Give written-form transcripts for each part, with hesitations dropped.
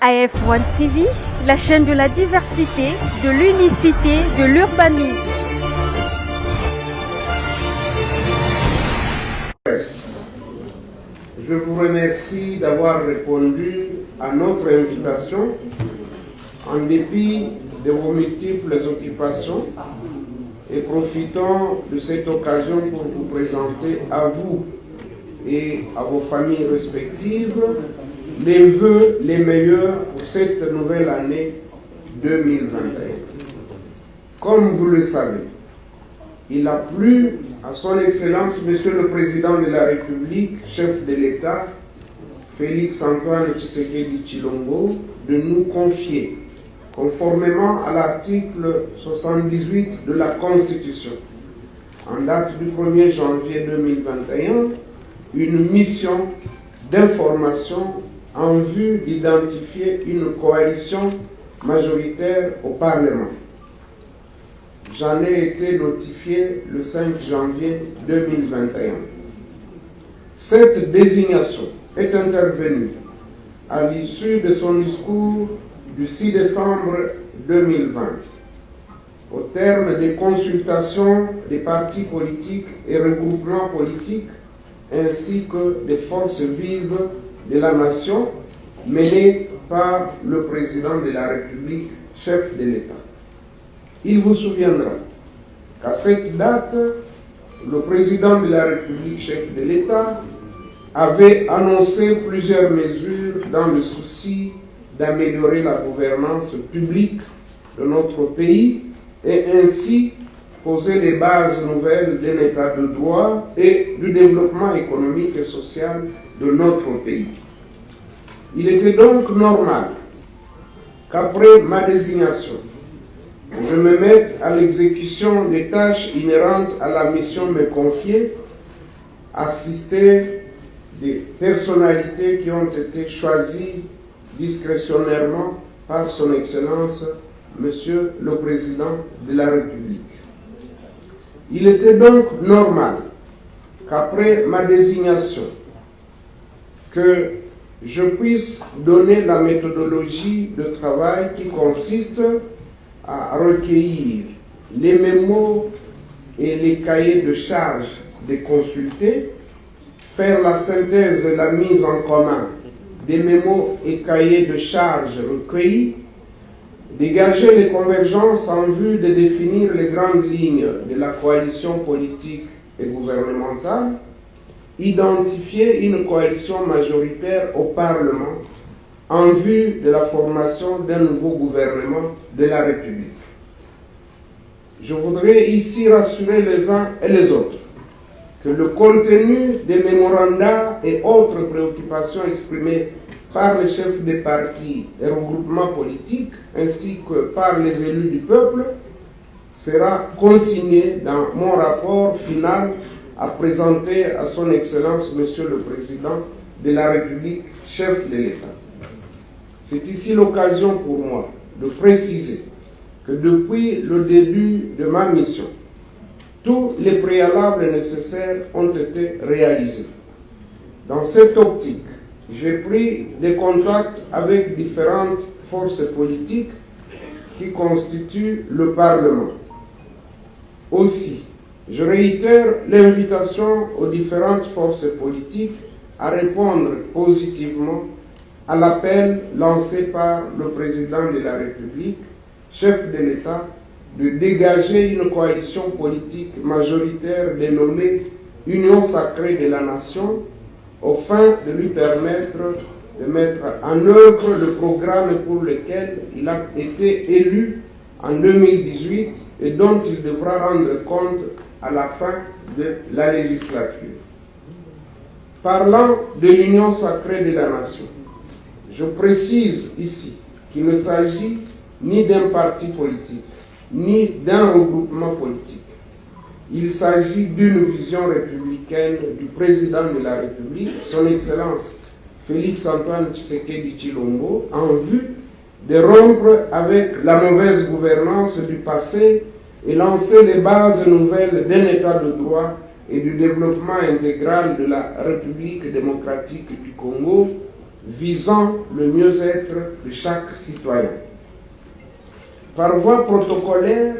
AF1 TV, la chaîne de la diversité, de l'unicité, de l'urbanisme. Je vous remercie d'avoir répondu à notre invitation en dépit de vos multiples occupations et profitant de cette occasion pour vous présenter à vous et à vos familles respectives les vœux les meilleurs pour cette nouvelle année 2021. Comme vous le savez, il a plu à son Excellence Monsieur le Président de la République, chef de l'État, Félix Antoine Tshisekedi Tshilombo, de nous confier, conformément à l'article 78 de la Constitution, en date du 1er janvier 2021, une mission d'information en vue d'identifier une coalition majoritaire au Parlement. J'en ai été notifié le 5 janvier 2021. Cette désignation est intervenue à l'issue de son discours du 6 décembre 2020, au terme des consultations des partis politiques et regroupements politiques ainsi que des forces vives de la nation menées par le président de la République, chef de l'État. Il vous souviendra qu'à cette date, le président de la République, chef de l'État, avait annoncé plusieurs mesures dans le souci d'améliorer la gouvernance publique de notre pays et ainsi poser les bases nouvelles d'un état de droit et du développement économique et social de notre pays. Il était donc normal qu'après ma désignation, je me mette à l'exécution des tâches inhérentes à la mission me confiée, assister des personnalités qui ont été choisies discrétionnairement par son Excellence, Monsieur le Président de la République. Il était donc normal qu'après ma désignation, que je puisse donner la méthodologie de travail qui consiste à recueillir les mémos et les cahiers de charges des consultés, faire la synthèse et la mise en commun des mémos et cahiers de charges recueillis, dégager les convergences en vue de définir les grandes lignes de la coalition politique et gouvernementale, identifier une coalition majoritaire au Parlement en vue de la formation d'un nouveau gouvernement de la République. Je voudrais ici rassurer les uns et les autres que le contenu des mémorandas et autres préoccupations exprimées par les chefs des partis et regroupements politiques ainsi que par les élus du peuple sera consigné dans mon rapport final à présenter à son Excellence Monsieur le Président de la République, chef de l'État. C'est ici l'occasion pour moi de préciser que depuis le début de ma mission, tous les préalables nécessaires ont été réalisés. Dans cette optique, j'ai pris des contacts avec différentes forces politiques qui constituent le Parlement. Aussi, je réitère l'invitation aux différentes forces politiques à répondre positivement à l'appel lancé par le président de la République, chef de l'État, de dégager une coalition politique majoritaire dénommée Union sacrée de la nation, afin de lui permettre de mettre en œuvre le programme pour lequel il a été élu en 2018 et dont il devra rendre compte à la fin de la législature. Parlant de l'Union sacrée de la nation, je précise ici qu'il ne s'agit ni d'un parti politique, ni d'un regroupement politique. Il s'agit d'une vision républicaine du président de la République, son Excellence Félix Antoine Tshisekedi Tshilombo, en vue de rompre avec la mauvaise gouvernance du passé et lancer les bases nouvelles d'un état de droit et du développement intégral de la République démocratique du Congo visant le mieux-être de chaque citoyen. Par voie protocolaire,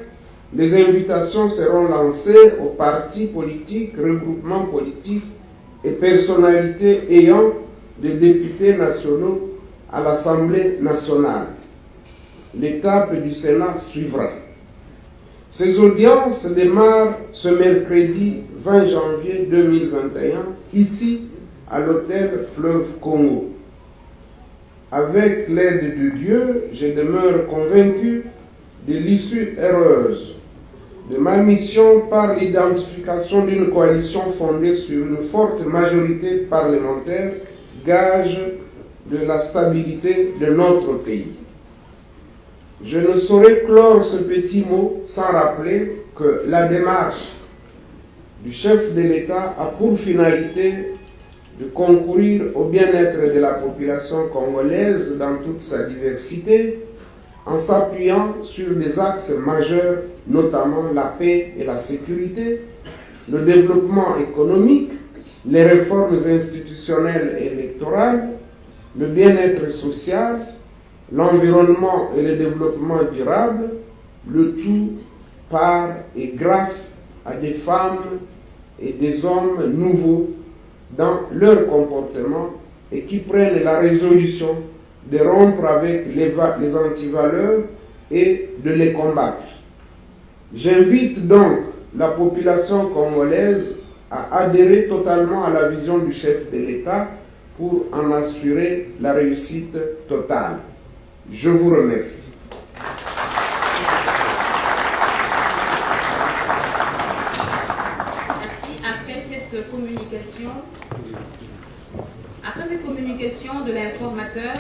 les invitations seront lancées aux partis politiques, regroupements politiques et personnalités ayant des députés nationaux à l'Assemblée nationale. L'étape du Sénat suivra. Ces audiences démarrent ce mercredi 20 janvier 2021, ici à l'hôtel Fleuve Congo. Avec l'aide de Dieu, je demeure convaincu de l'issue heureuse de ma mission par l'identification d'une coalition fondée sur une forte majorité parlementaire, gage de la stabilité de notre pays. Je ne saurais clore ce petit mot sans rappeler que la démarche du chef de l'État a pour finalité de concourir au bien-être de la population congolaise dans toute sa diversité, en s'appuyant sur des axes majeurs, notamment la paix et la sécurité, le développement économique, les réformes institutionnelles et électorales, le bien-être social, l'environnement et le développement durable, le tout par et grâce à des femmes et des hommes nouveaux dans leur comportement et qui prennent la résolution de rompre avec les antivaleurs et de les combattre. J'invite donc la population congolaise à adhérer totalement à la vision du chef de l'État pour en assurer la réussite totale. Je vous remercie. Merci. Après cette communication de l'informateur,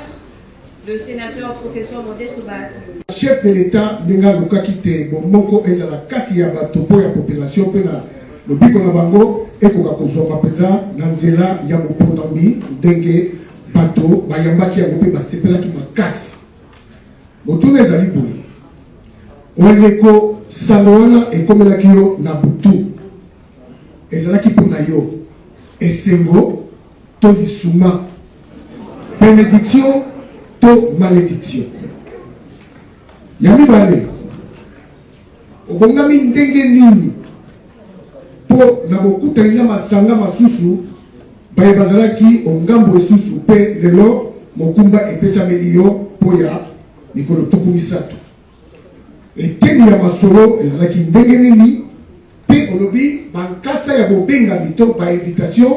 le sénateur professeur Modeste Bahati. Chef de l'État n'enga luka kite bomoko ezala kati ya bato po ya population pe na lobiko na bango ekoka kozwa mapeza na nzela ya boponami ndenge bato bayambaki yango pe basepelaki makasi. Motuna ezali boye oleko sango wana ekomelaki yo na butu ezalaki mpo na yo esengo to lisuma, bénédiction to malédiction. Ya mibale obongami ndenge nini po na bokutani na masanga masusu baye bazalaki ongambo esusu pe lelo mokumba epesameli yo po ya mikolo tuku misato eteni ya masolo ezalaki ndenge nini pe olobi bankasa ya bobengami to ba invitation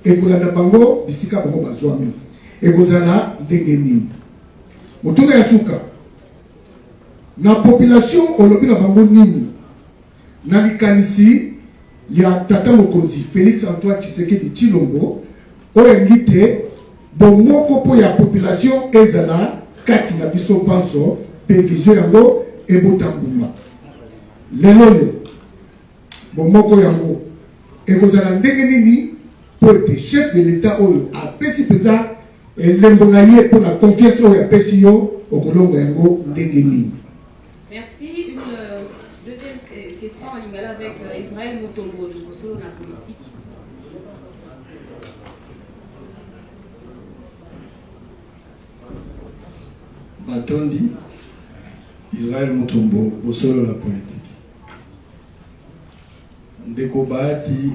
ekolanda bango bisika bango bazwami ekozala ndenge nini. Motunga ya suka na population olobi na bango nini na likanisi ya tata mokonzi Félix Antoine Tshisekedi Tshilombo oyo ngite bomoko po ya population ezala kati na biso panso pe vision yango ebotambuma lelo bomoko yango ekozala ndenge nini po ete chef de l'État oyo apesi mpenza elembo na ye mpo na confiance oyo apesi yo okolonga yango ndenge nini. Merci. Une deuxième question en lingala avec Israël Mutombo de Bosolo na politique. Matondi, Israël Mutombo, Bosolo la politique. Ndeko Bahati,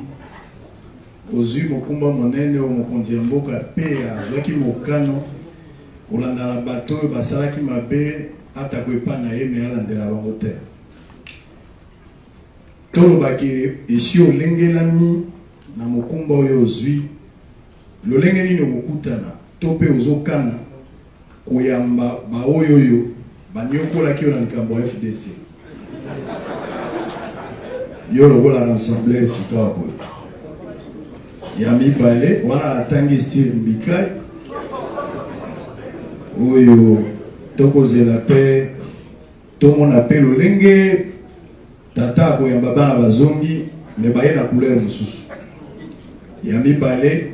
ozwi mokumba monene o mokonzi ya mboka pe azwaki mokano kolanda na bato oyo basalaki mabe ata koepa na ye me alandela bango te. Tolobaki esi olengelami na mokumba oyo ozwi lolenge nini okokutana to mpe ozokana koyamba baoyo oyo banyokolaki yo na likambo ya FDC yo lokola rassembler citoyen boye ya mibale wana atangi Steve Bikai oyo tokozela pe tomona pe lolenge tata akoyamba bana bazongi me baye na couleur mosusu ya mibale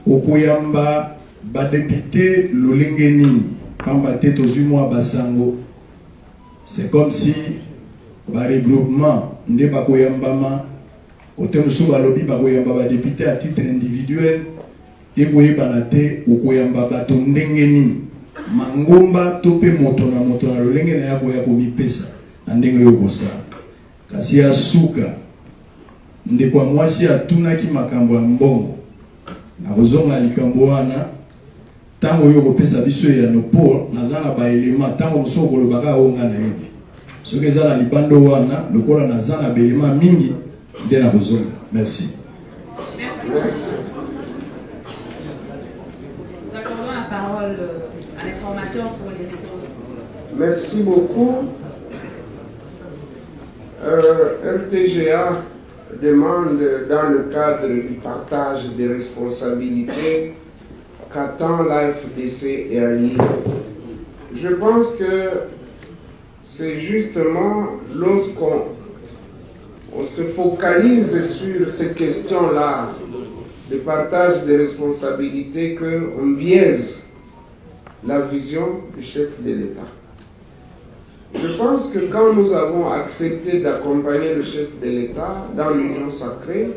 okoyamba badepute lolenge nini pamba te tozwi mwa basango c'est comme si baregroupement nde bakoyambama kote mosusu balobi bakoyamba badepute à titre individuel ekoyebana te okoyamba bato ndenge nini mangomba to mpe moto na lolenge na yako ya komipesa na ndenge oyo kosala. Kasi ya suka ndeko ya mwasi atunaki makambo ya mbongo na kozonga likambo wana ntango oyo kopesa biso ya nopo naza na baelema ntango mosusu kolobaka oyo nga nayebi soki eza na libando wana lokola naza na baelema mingi nde na kozonga. Merci. Nous accordons la parole à l'informateur pour les réponses. Merci beaucoup. RTGA demande, dans le cadre du partage des responsabilités, qu'attend l'AFDC et alliés. Je pense que c'est justement lorsqu'on se focalise sur ces questions-là de partage des responsabilités qu'on biaise la vision du chef de l'État. Je pense que quand nous avons accepté d'accompagner le chef de l'État dans l'Union sacrée,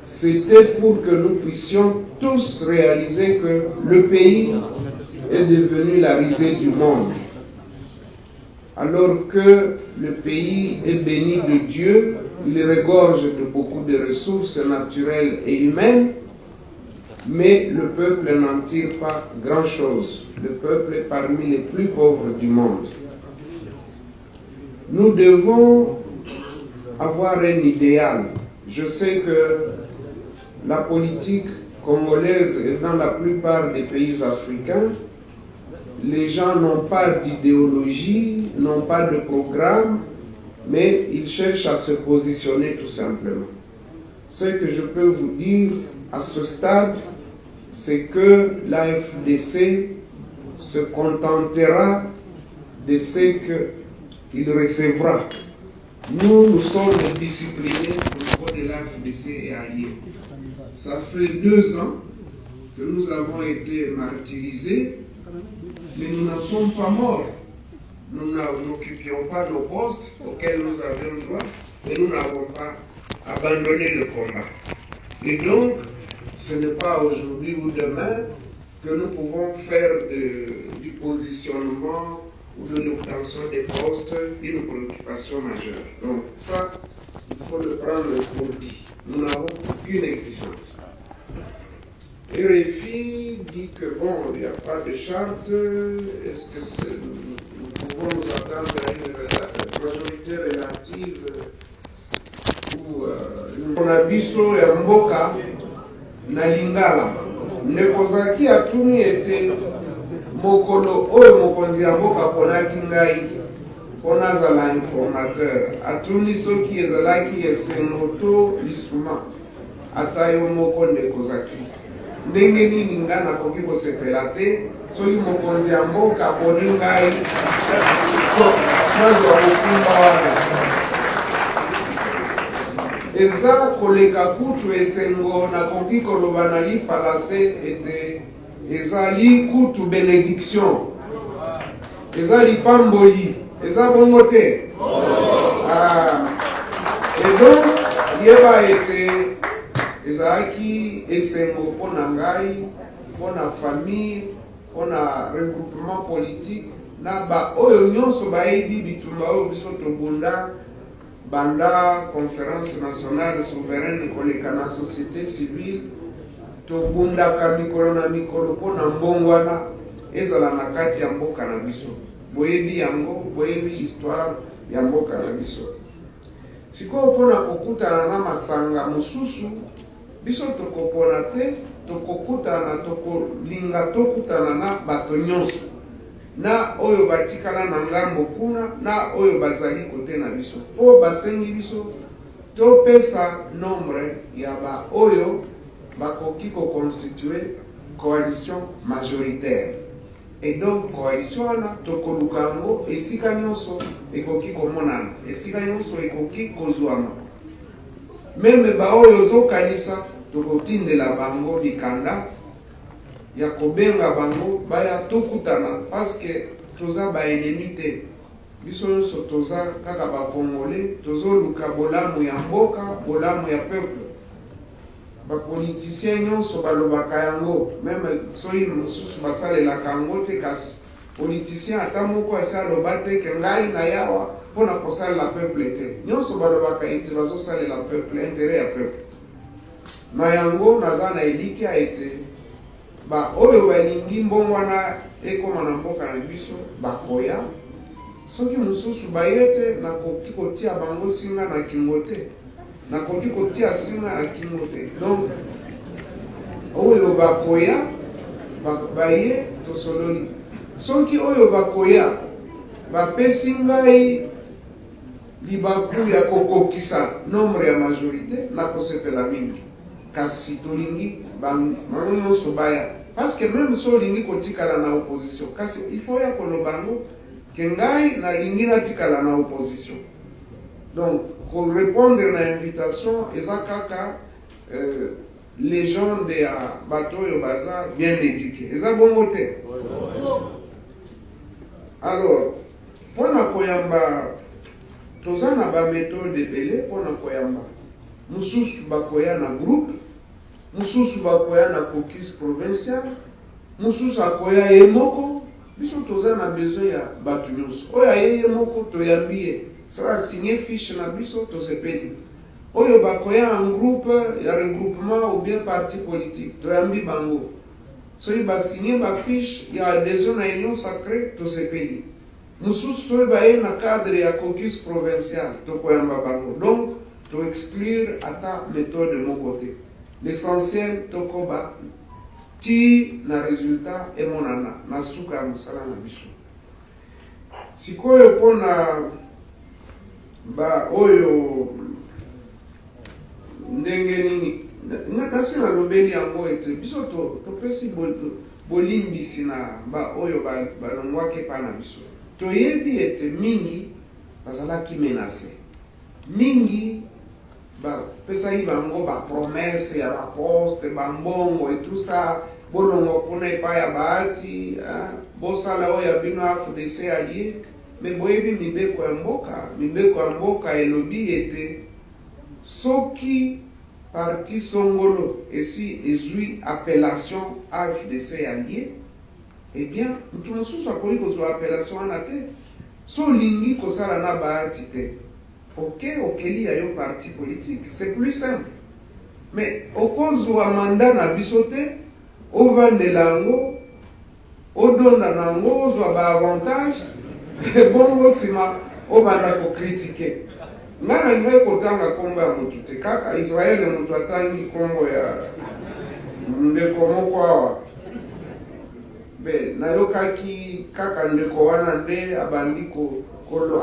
c'était pour que nous puissions tous réaliser que le pays est devenu la risée du monde. Alors que le pays est béni de Dieu, il regorge de beaucoup de ressources naturelles et humaines, mais le peuple n'en tire pas grand-chose. Le peuple est parmi les plus pauvres du monde. Nous devons avoir un idéal. Je sais que la politique congolaise et dans la plupart des pays africains, les gens n'ont pas d'idéologie, n'ont pas de programme, mais ils cherchent à se positionner tout simplement. Ce que je peux vous dire à ce stade, c'est que l'AFDC se contentera de ce qu'il recevra. Nous sommes disciplinés au niveau de l'AFDC et alliés. Ça fait 2 ans que nous avons été martyrisés, mais nous n'en sommes pas morts. Nous n'occupions pas nos postes auxquels nous avions droit, et nous n'avons pas abandonné le combat. Et donc, ce n'est pas aujourd'hui ou demain que nous pouvons faire du positionnement ou de l'obtention des postes une préoccupation majeure. Donc ça, il faut le prendre pour dit. Nous n'avons aucune exigence. RFI dit que bon, il n'y a pas de charte. Est-ce que nous pouvons nous attendre à une majorité relative ou Bonabiso et Mboka na Lingala nekozaki atuni ete mokolo oyo mokonzi ya mboka ponaki ngai mpona azala informateur atuni soki ezalaki esengo to lisuma ata yo moko ndekozaki ndenge nini nga nakoki kosepela te soki mokonzi ya mboka aponi ngai nazwa kokumba wana eza koleka kutu esengo nakoki koloba na lifalase ete ezali kutu bénédiction eza lipamboli eza bongo te et donc yeba ete ezalaki esengo mpona ngai mpona famille mpona regroupement politique na baoyo nyonso bayebi bitumba oyo biso tobunda banda conférence nationale souveraine koleka na société civile tobundaka mikolo na mikolo mpona mbongo wana ezala na kati ya mboka na biso boyebi yango boyebi histoire ya mboka na biso sikoyo mpona kokutana na masanga mosusu biso tokopona te tokokutana tokolinga tokutana na bato nyonso na oyo batikala na ngambo kuna na oyo bazali kote na biso po basengi biso topesa nombre ya baoyo bakoki koconstituer coalition majoritaire et donc coalition wana tokoluka yango esika nyonso ekoki komonana esika nyonso ekoki kozwama meme baoyo ozokanisa tokotindela bango likanda ya kobenga bango baya tokutana paske toza baenemi te biso nyonso toza kaka bakongole tozoluka bolamu ya mboka bolamu ya peuple bapoliticien nyonso balobaka yango meme soki mosusu basalelaka yango te kasi politicien ata moko asi aloba te ke ngai na yawa mpona kosalela peuple te nyonso balobaka ete bazosalela peuple intere ya peuple na yango naza na elikya ete oyo balingi mbongo wana ekoma na mboka na biso bakoya soki mosusu baye te nakoki kotia bango singa na kingo te nakoki kotia singa na kingo te donc oyo bakoya baye tosololi soki oyo bakoya bapesi ngai libaku ya kokokisa nombre ya majorité nakosepela mingi kasi tolingi bango nyonso baya parce que même so olingi kotikala na opposition kasi il faut ya koloba ngo ke ngai nalingi natikala na opposition donc korépondre na invitation eza kaka légende ya bato oyo baza bien éduqué eza bongo te alors mpona koyamba toza na baméthode ebele mpona koyamba mosusu bakoya na groupe mosusu bakoya na caucus provincial mosusu akoya ye moko biso toza na besoin ya bato nyonso oyo aye ye moko toyambi ye so asigne fiche na biso tosepeli oyo bakoya en groupe ya regroupement ou bien parti politique toyambi bango soki basigne bafiche ya adhésion na union sacrée tosepeli mosusu soki baye na cadre ya caucus provincial tokoyamba bango donc toexclure ata méthode moko te l'essentiel tokoba ti na résultat emonana na suka ya mosala na biso sikoyo mpona oyo ndenge nini kasi nalobeli yango ete biso topesi bolimbisi na oyo balongwaki epa na biso toyebi ete mingi bazalaki menase mingi bapesaki bango bapromese ya baposte bambongo et tout ça bolongo mpona epai ya baati bosala oyo ya bino afdc alie me boyebi mibeko ya mboka elobi ete soki parti songolo esi ezwi appellation afdc alie eh bien mutu mosusu akoki kozwa appellation wana te so olingi kosala na baati te okeli ya yo parti politique c'est plus simple mais okozwa manda na biso te ovandela yango odonda na yango ozwa baavantage bongo nsima obanda kokritike ngai nalingai kotanga nkombo ya motu te kaka israele motu atangi nkombo ya ndeko moko awa nayokaki kaka ndeko wana nde abandi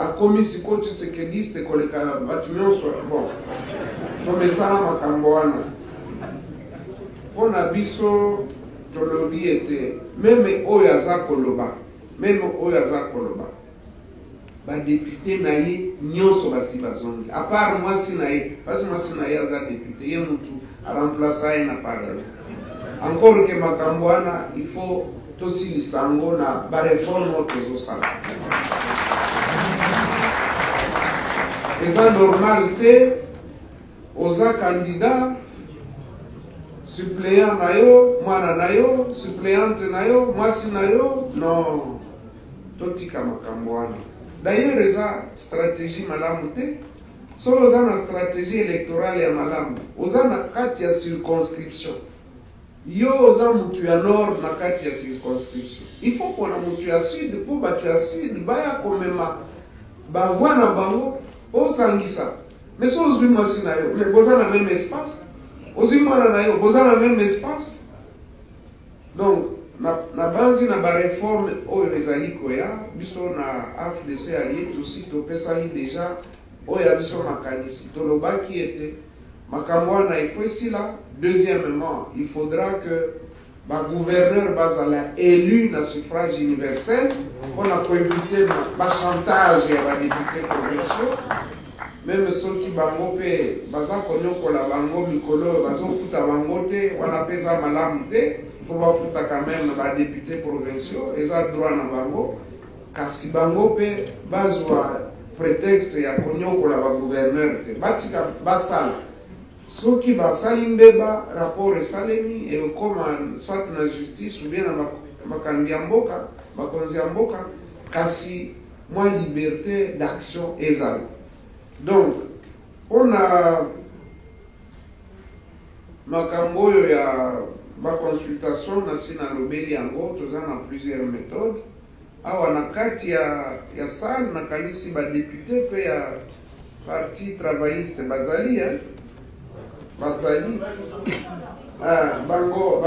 akomi siko tshisekediste koleka bato nyonso bon tomesala makambo wana mpona biso tolobi ete meme oyo aza koloba badepute na ye nyonso basi bazongi apart mwasi na ye pasi mwasi na ye aza depute ye mutu aremplaça ye na parlement encore ke makambo wana il faut tosilisa yango na bareforme oyo tozosala eza normal te oza candidat suppléant na yo mwana na yo suppléante na yo mwasi na yo non totika makambo wana d'ailleurs eza stratégie malamu te solo oza na stratégie électorale ya malamu oza na kati ya circonscription yo oza mutu ya nord na kati ya circonscription il faut mpona mutu ya sud mpo bato ya sud baya komema bavoi na bango osangisa mais so ozwi mwasi na yo mais boza na même espace ozwi mwana na yo boza na même espace donc na banzi na bareforme oyo ezali koya biso na afdc alie tosi topesaki deja oyo ya biso makanisi tolobaki ete makambo wana il faut esila deuxièmement il faudra que bagouverneur bazala élu na suffrage universel mpona koevite bachantage ya badepute provinciaux meme soki bango mpe baza konyokola bango mikolo oyo bazofuta bango te wana mpe eza malamu te fo bafuta quand même badepute provinciaux eza droit na bango kasi bango mpe bazwa prétexte ya konyokola bagouverneur te batika basala soki basali mbeba rapport esalemi ekoma soit na justice ou bien na bakambi ya mboka bakonzi ya mboka kasi mwa liberté d'action ezala. Donc ona makambo oyo ya baconsultation nasi nalobeli yango toza na plusieurs méthodes awa na kati ya salle nakanisi badepute mpe ya parti travailliste bazali bango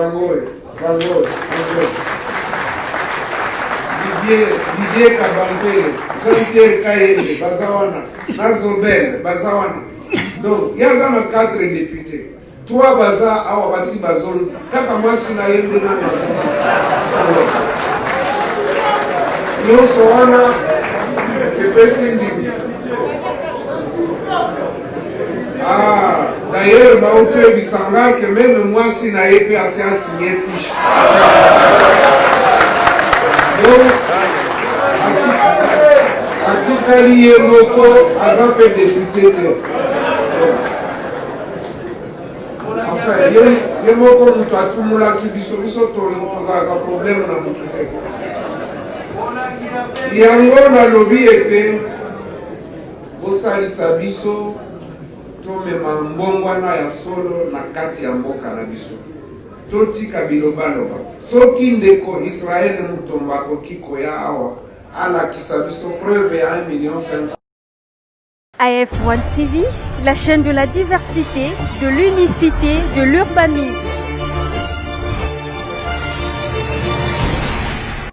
Didier Kabante, Jean-Pierre Kayende, Bazawana, Nazobel, Bazawana. Donc, il y a 4 députés. 3 baza awa basi bazon. Kaka mwasi na yende na Yoso wana, kepesi ndimi. D'ailleurs, baote bisanga que même mwasi na yepe assez signé fiche. Donc, atikali ye moko aza mpe député te. Enfin, ye moko mutu atumulaki biso tozalaka problème na mutu te. Yango nalobi ete bosalisa biso tomema mbongwana ya solo na kati ya mboka na biso. Totika bilobaloba soki ndeko Israel mutomba koki koya awa alakisa biso preuve ya 1,5 million. AF1 TV, la chaîne de la diversité, de l'unicité, de l'urbanisme.